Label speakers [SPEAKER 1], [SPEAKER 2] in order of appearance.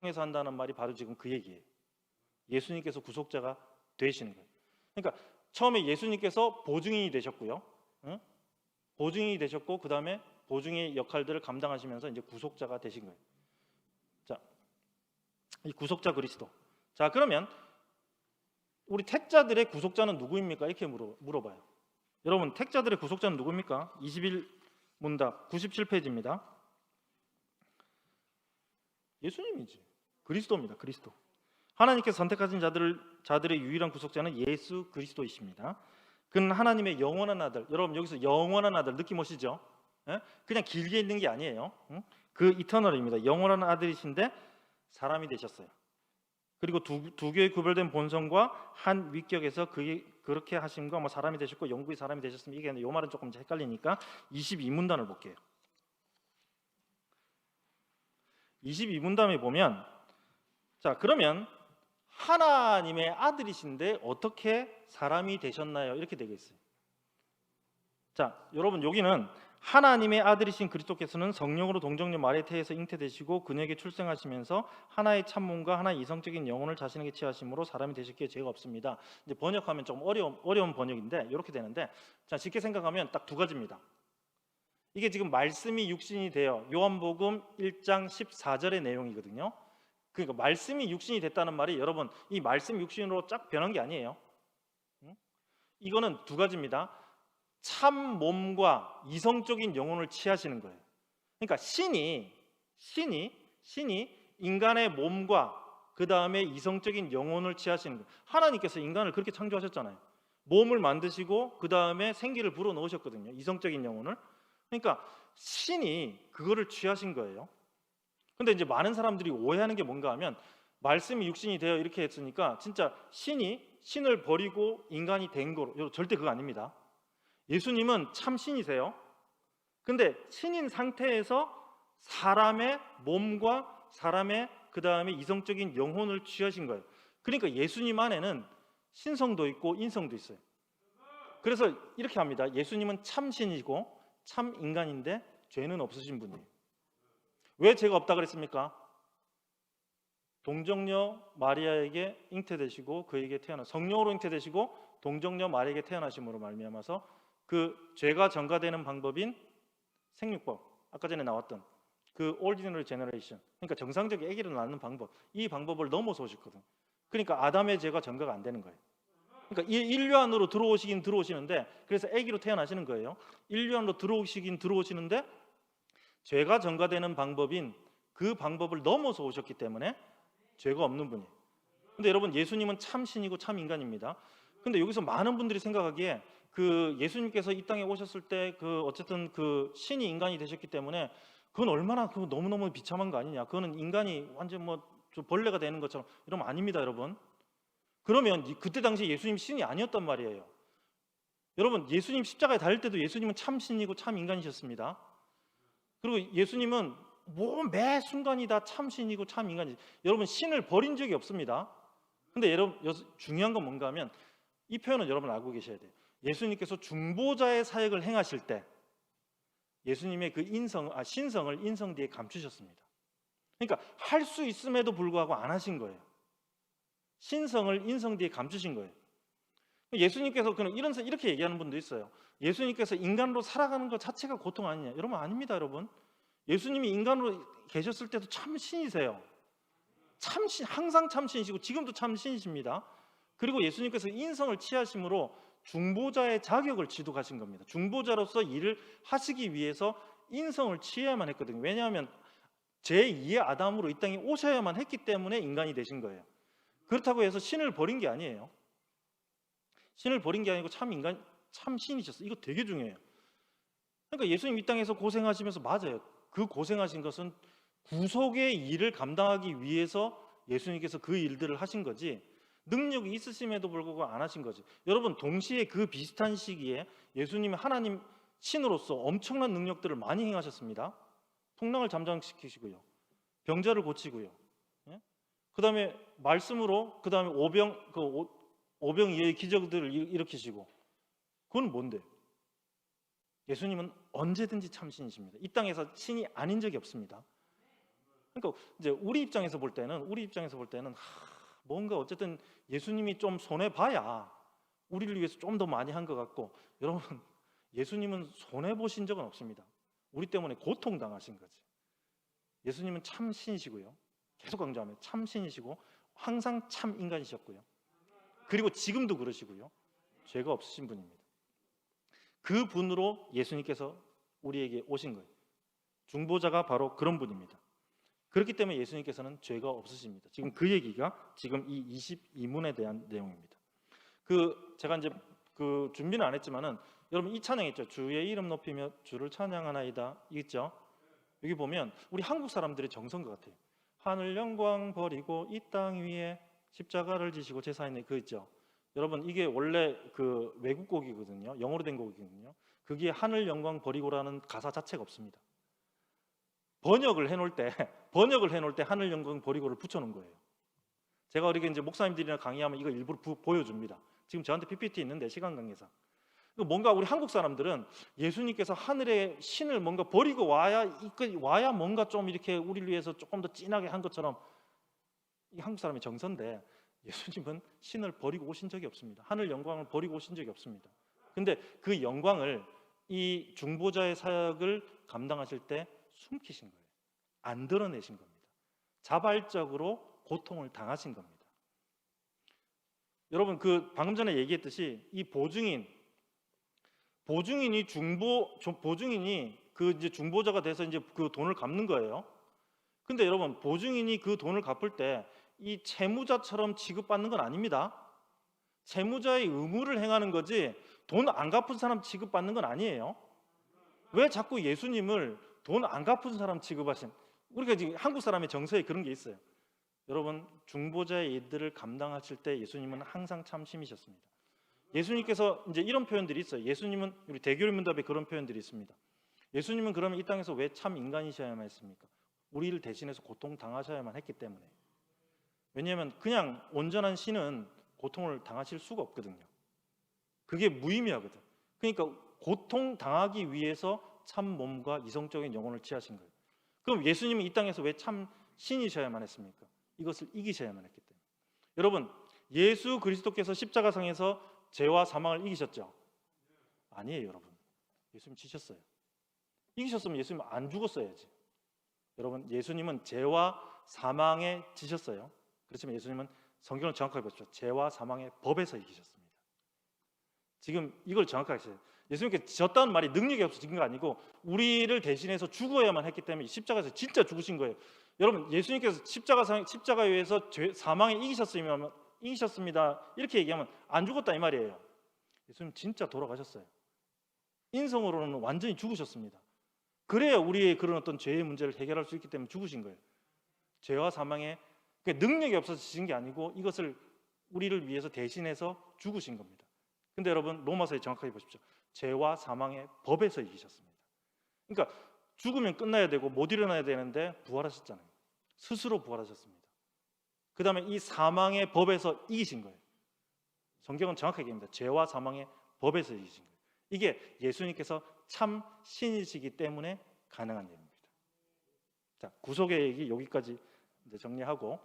[SPEAKER 1] 통해서 한다는 말이 바로 지금 그 얘기예요. 예수님께서 구속자가 되시는 거예요. 그러니까 처음에 예수님께서 보증인이 되셨고요. 응? 보증인이 되셨고 그 다음에 보증의 역할들을 감당하시면서 이제 구속자가 되신 거예요. 자, 이 구속자 그리스도. 자, 그러면 우리 택자들의 구속자는 누구입니까? 이렇게 물어봐요. 여러분, 택자들의 구속자는 누구입니까? 21문답 97페이지입니다. 예수님이지. 그리스도입니다. 그리스도. 하나님께서 선택하신 자들의 유일한 구속자는 예수 그리스도이십니다. 그는 하나님의 영원한 아들. 여러분, 여기서 영원한 아들 느낌 오시죠? 예? 그냥 길게 있는 게 아니에요. 응? 그 이터널입니다. 영원한 아들이신데 사람이 되셨어요. 그리고 두 개의 구별된 본성과 한 위격에서 그렇게 하심과 뭐 사람이 되셨고 영구히 사람이 되셨으면 이게 요 말은 조금 헷갈리니까 22문단을 볼게요. 22문단에 보면 자, 그러면 하나님의 아들이신데 어떻게 사람이 되셨나요? 이렇게 되어 있어요. 자, 여러분 여기는 하나님의 아들이신 그리스도께서는 성령으로 동정녀 마리아 태에서 잉태되시고 그녀에게 출생하시면서 하나의 참몸과 하나의 이성적인 영혼을 자신에게 취하심으로 사람이 되셨기에 죄가 없습니다. 이제 번역하면 좀 어려운 번역인데 이렇게 되는데, 자, 쉽게 생각하면 딱 두 가지입니다. 이게 지금 말씀이 육신이 되어 요한복음 1장 14절의 내용이거든요. 그러니까 말씀이 육신이 됐다는 말이 여러분 이 말씀 육신으로 쫙 변한 게 아니에요. 이거는 두 가지입니다. 참 몸과 이성적인 영혼을 취하시는 거예요. 그러니까 신이 인간의 몸과 그 다음에 이성적인 영혼을 취하시는 거예요. 하나님께서 인간을 그렇게 창조하셨잖아요. 몸을 만드시고 그 다음에 생기를 불어 넣으셨거든요. 이성적인 영혼을. 그러니까 신이 그거를 취하신 거예요. 근데 이제 많은 사람들이 오해하는 게 뭔가 하면 말씀이 육신이 되어 이렇게 했으니까 진짜 신을 버리고 인간이 된 거로, 절대 그거 아닙니다. 예수님은 참 신이세요. 근데 신인 상태에서 사람의 몸과 사람의 그 다음에 이성적인 영혼을 취하신 거예요. 그러니까 예수님 안에는 신성도 있고 인성도 있어요. 그래서 이렇게 합니다. 예수님은 참 신이고 참 인간인데 죄는 없으신 분이에요. 왜 죄가 없다 그랬습니까? 동정녀 마리아에게 잉태되시고 그에게 태어나 성령으로 잉태되시고 동정녀 마리아에게 태어나심으로 말미암아서 그 죄가 전가되는 방법인 생육법, 아까 전에 나왔던 그 ordinary generation, 그러니까 정상적인 아기를 낳는 방법, 이 방법을 넘어서 오셨거든. 그러니까 아담의 죄가 전가가 안 되는 거예요. 그러니까 인류 안으로 들어오시는데, 그래서 아기로 태어나시는 거예요. 인류 안으로 들어오시는데 죄가 전가되는 방법인 그 방법을 넘어서 오셨기 때문에 죄가 없는 분이에요. 근데 여러분, 예수님은 참 신이고 참 인간입니다. 근데 여기서 많은 분들이 생각하기에 그 예수님께서 이 땅에 오셨을 때 그 어쨌든 그 신이 인간이 되셨기 때문에 그건 얼마나 그 너무너무 비참한 거 아니냐, 그거는 인간이 완전 뭐 좀 벌레가 되는 것처럼, 이러면 아닙니다, 여러분. 그러면 그때 당시 예수님 신이 아니었단 말이에요. 여러분, 예수님 십자가에 달릴 때도 예수님은 참 신이고 참 인간이셨습니다. 그리고 예수님은 매 순간이 다 참 신이고 참 인간이죠. 여러분, 신을 버린 적이 없습니다. 근데 여러분, 중요한 건 뭔가 하면 이 표현은 여러분 알고 계셔야 돼요. 예수님께서 중보자의 사역을 행하실 때 예수님의 그 신성을 인성 뒤에 감추셨습니다. 그러니까 할 수 있음에도 불구하고 안 하신 거예요. 신성을 인성 뒤에 감추신 거예요. 예수님께서 그냥 이렇게 얘기하는 분도 있어요. 예수님께서 인간으로 살아가는 것 자체가 고통 아니냐? 여러분, 아닙니다, 여러분. 예수님이 인간으로 계셨을 때도 참 신이세요. 항상 참 신이시고 지금도 참 신이십니다. 그리고 예수님께서 인성을 취하심으로 중보자의 자격을 취득하신 겁니다. 중보자로서 일을 하시기 위해서 인성을 취해야만 했거든요. 왜냐하면 제2의 아담으로 이 땅에 오셔야만 했기 때문에 인간이 되신 거예요. 그렇다고 해서 신을 버린 게 아니에요. 신을 버린 게 아니고 참 신이셨어요. 이거 되게 중요해요. 그러니까 예수님 이 땅에서 고생하시면서, 맞아요, 그 고생하신 것은 구속의 일을 감당하기 위해서 예수님께서 그 일들을 하신 거지, 능력이 있으심에도 불구하고 안 하신 거지. 여러분, 동시에 그 비슷한 시기에 예수님이 하나님 신으로서 엄청난 능력들을 많이 행하셨습니다. 풍랑을 잠잠시키시고요, 병자를 고치고요, 그 다음에 말씀으로 그 다음에 오병이어의 기적들을 일으키시고. 그건 뭔데? 예수님은 언제든지 참 신이십니다. 이 땅에서 신이 아닌 적이 없습니다. 그러니까 이제 우리 입장에서 볼 때는 뭔가 어쨌든 예수님이 좀 손해 봐야 우리를 위해서 좀 더 많이 한 것 같고, 여러분 예수님은 손해 보신 적은 없습니다. 우리 때문에 고통 당하신 거지. 예수님은 참 신이시고요. 계속 강조하면 참 신이시고 항상 참 인간이셨고요. 그리고 지금도 그러시고요. 죄가 없으신 분입니다. 그 분으로 예수님께서 우리에게 오신 거예요. 중보자가 바로 그런 분입니다. 그렇기 때문에 예수님께서는 죄가 없으십니다. 지금 그 얘기가 지금 이 22문에 대한 내용입니다. 제가 이제 준비는 안 했지만은 여러분 이 찬양 있죠? 주의 이름 높이며 주를 찬양하나이다 있죠? 여기 보면 우리 한국 사람들의 정서인 것 같아요. 하늘 영광 버리고 이 땅 위에 십자가를 지시고 제사했네, 그 있죠? 여러분 이게 원래 그 외국 곡이거든요. 영어로 된 곡이거든요. 그게 하늘 영광 버리고라는 가사 자체가 없습니다. 번역을 해놓을 때 하늘 영광 버리고를 붙여놓은 거예요. 제가 이렇게 이제 목사님들이랑 강의하면 이거 일부러 보여줍니다. 지금 저한테 PPT 있는데 시간 관계상 뭔가 우리 한국 사람들은 예수님께서 하늘의 신을 뭔가 버리고 와야 뭔가 좀 이렇게 우리를 위해서 조금 더 진하게 한 것처럼, 이 한국 사람의 정서인데 예수님은 신을 버리고 오신 적이 없습니다. 하늘 영광을 버리고 오신 적이 없습니다. 근데 그 영광을 이 중보자의 사역을 감당하실 때 숨기신 거예요. 안 드러내신 겁니다. 자발적으로 고통을 당하신 겁니다. 여러분 방금 전에 얘기했듯이 이 보증인이 이제 중보자가 돼서 이제 그 돈을 갚는 거예요. 근데 여러분 보증인이 그 돈을 갚을 때 이 채무자처럼 취급받는 건 아닙니다. 채무자의 의무를 행하는 거지 돈 안 갚은 사람 취급받는 건 아니에요. 왜 자꾸 예수님을 돈 안 갚은 사람 취급하신? 우리가 지금 한국 사람의 정서에 그런 게 있어요. 여러분 중보자의 일들을 감당하실 때 예수님은 항상 참 심이셨습니다. 예수님께서 이제 이런 표현들이 있어요. 예수님은 우리 대교리 문답에 그런 표현들이 있습니다. 예수님은 그러면 이 땅에서 왜 참 인간이셔야만 했습니까? 우리를 대신해서 고통 당하셔야만 했기 때문에. 왜냐하면 그냥 온전한 신은 고통을 당하실 수가 없거든요. 그게 무의미하거든. 그러니까 고통 당하기 위해서 참 몸과 이성적인 영혼을 취하신 거예요. 그럼 예수님은 이 땅에서 왜 참 신이셔야만 했습니까? 이것을 이기셔야만 했기 때문에. 여러분 예수 그리스도께서 십자가상에서 죄와 사망을 이기셨죠? 아니에요, 여러분. 예수님 지셨어요. 이기셨으면 예수님 안 죽었어야지. 여러분 예수님은 죄와 사망에 지셨어요. 그렇지만 예수님은 성경을 정확하게 보십시오. 죄와 사망의 법에서 이기셨습니다. 지금 이걸 정확하게 하세요. 예수님께 졌다는 말이 능력이 없어 지은 거 아니고 우리를 대신해서 죽어야만 했기 때문에 십자가에서 진짜 죽으신 거예요. 여러분 예수님께서 십자가에 의해서 사망에 이기셨습니다 이렇게 얘기하면 안 죽었다 이 말이에요. 예수님 진짜 돌아가셨어요. 인성으로는 완전히 죽으셨습니다. 그래야 우리의 그런 어떤 죄의 문제를 해결할 수 있기 때문에 죽으신 거예요. 죄와 사망에 능력이 없어서 지신 게 아니고 이것을 우리를 위해서 대신해서 죽으신 겁니다. 근데 여러분 로마서에 정확하게 보십시오. 죄와 사망의 법에서 이기셨습니다. 그러니까 죽으면 끝나야 되고 못 일어나야 되는데 부활하셨잖아요. 스스로 부활하셨습니다. 그 다음에 이 사망의 법에서 이기신 거예요. 성경은 정확하게 얘기합니다. 죄와 사망의 법에서 이기신 거예요. 이게 예수님께서 참 신이시기 때문에 가능한 일입니다. 자, 구속의 얘기 여기까지 이제 정리하고